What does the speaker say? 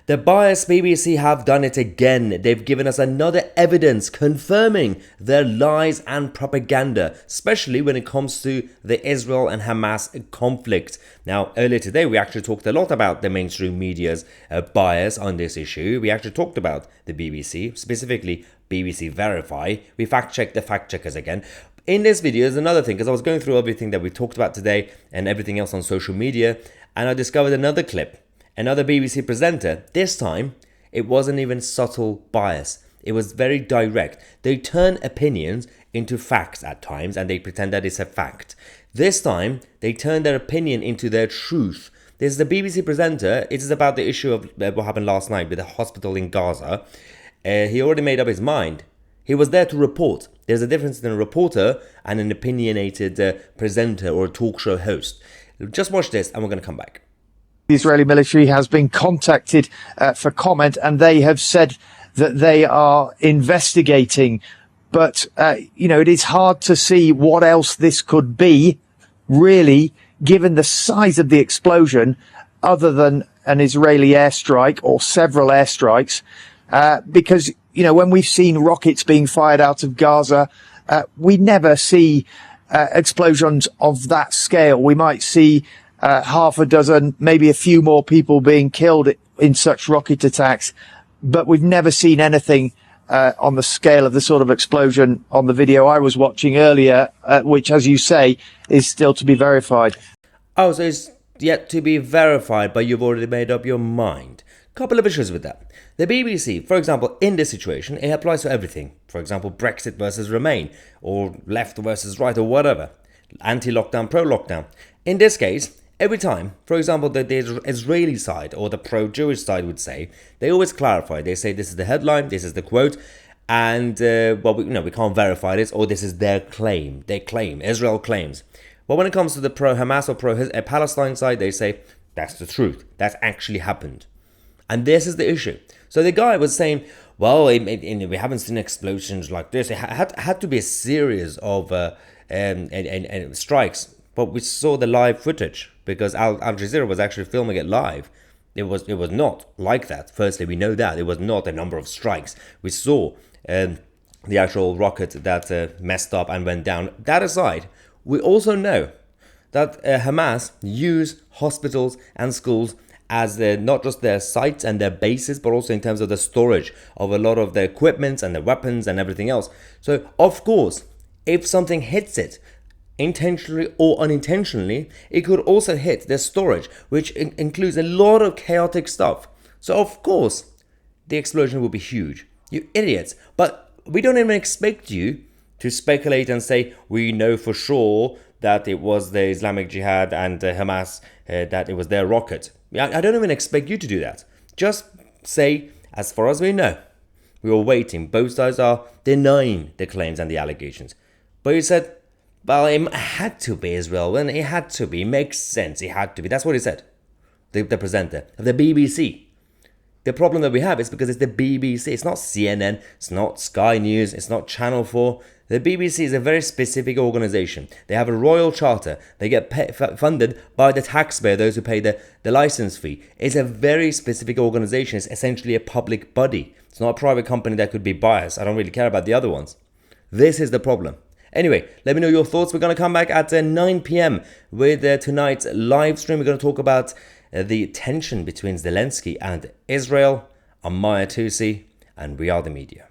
The biased BBC have done it again. They've given us another evidence confirming their lies and propaganda, especially when it comes to the Israel and Hamas conflict. Now, earlier today, we actually talked a lot about the mainstream media's bias on this issue. We actually talked about the BBC, specifically BBC Verify. We fact-checked the fact-checkers again. In this video is another thing, because I was going through everything that we talked about today and everything else on social media, and I discovered another clip. Another BBC presenter. This time, it wasn't even subtle bias. It was very direct. They turn opinions into facts at times, and they pretend that it's a fact. This time, they turn their opinion into their truth. This is the BBC presenter. It is about the issue of what happened last night with the hospital in Gaza. He already made up his mind. He was there to report. There's a difference in a reporter and an opinionated presenter or a talk show host. Just watch this, and we're going to come back. The Israeli military has been contacted for comment, and they have said that they are investigating. But, it is hard to see what else this could be, really, given the size of the explosion, other than an Israeli airstrike or several airstrikes. Because, when we've seen rockets being fired out of Gaza, we never see explosions of that scale. We might see half a dozen, maybe a few more people being killed in such rocket attacks, but we've never seen anything on the scale of the sort of explosion on the video I was watching earlier, which, as you say, is still to be verified. Oh, so it's yet to be verified, but you've already made up your mind. Couple of issues with that. The BBC, for example, in this situation, it applies to everything. For example, Brexit versus Remain, or left versus right, or whatever. Anti-lockdown, pro-lockdown. In this case, every time, for example, the Israeli side or the pro-Jewish side would say, they always clarify. They say this is the headline, this is the quote, and we can't verify this, or this is their claim. They claim, Israel claims. But when it comes to the pro-Hamas or pro-Palestine side, they say that's the truth. That's actually happened. And this is the issue. So the guy was saying, well, we haven't seen explosions like this. It had to be a series of strikes. But we saw the live footage because Al Jazeera was actually filming it live. It was not like that. Firstly, we know that. It was not a number of strikes. We saw the actual rocket that messed up and went down. That aside, we also know that Hamas use hospitals and schools as not just their sites and their bases, but also in terms of the storage of a lot of the equipment and the weapons and everything else. So, of course, if something hits it, intentionally or unintentionally, it could also hit their storage, which includes a lot of chaotic stuff. So, of course, the explosion will be huge. You idiots. But we don't even expect you to speculate and say, we know for sure that it was the Islamic Jihad and Hamas, that it was their rocket. I don't even expect you to do that. Just say, as far as we know, we were waiting. Both sides are denying the claims and the allegations. But you said, well, it had to be Israel, and it had to be. It makes sense. It had to be. That's what he said, the presenter of the BBC. The problem that we have is because it's the BBC. It's not CNN. It's not Sky News. It's not Channel 4. The BBC is a very specific organization. They have a royal charter. They get funded by the taxpayer, those who pay the license fee. It's a very specific organization. It's essentially a public body. It's not a private company that could be biased. I don't really care about the other ones. This is the problem. Anyway, let me know your thoughts. We're going to come back at 9 p.m. with tonight's live stream. We're going to talk about the tension between Zelensky and Israel. I'm Tousi, and we are the media.